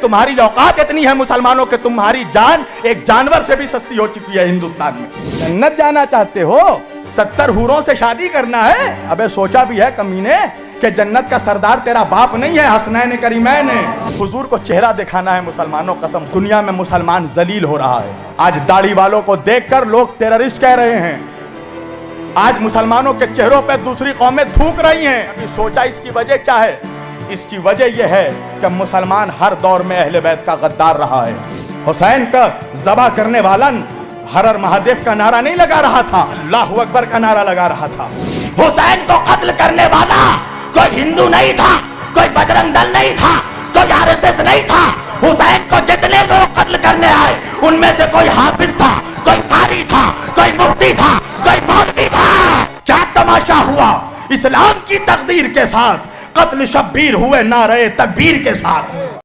तुम्हारी औकात इतनी है मुसलमानों के, तुम्हारी जान एक जानवर से भी सस्ती हो चुकी है हिंदुस्तान में। जन्नत जाना चाहते हो, 70 हूरों से शादी करना है? अबे सोचा भी है कमीने कि जन्नत का सरदार तेरा बाप नहीं है, हसनैन करीमैन है। हुजूर को चेहरा दिखाना है मुसलमानों, कसम। दुनिया में मुसलमान जलील हो रहा है। आज दाढ़ी वालों को देखकर लोग टेररिस्ट कह रहे हैं। आज मुसलमानों के चेहरों पे दूसरी कौमें थूक रही हैं। अभी सोचा इसकी वजह क्या है? इसकी वजह यह है कि मुसलमान हर दौर में अहले बैत का गद्दार रहा है। हुसैन का ज़बा करने वाला हर हर महादेव का नारा नहीं लगा रहा था, अल्लाह अकबर का नारा लगा रहा था। हुसैन को कत्ल करने वाला कोई हिंदू नहीं था, कोई बजरंग दल नहीं था, कोई आरएसएस नहीं था। हुसैन को जितने लोग कत्ल करने आए उनमें से कोई हाफिज था, कोई कारी था, कोई मुफ्ती था, कोई मौलवी था। क्या तमाशा हुआ इस्लाम की तकदीर के साथ, कत्ल शब्बीर हुए नारे तकबीर के साथ।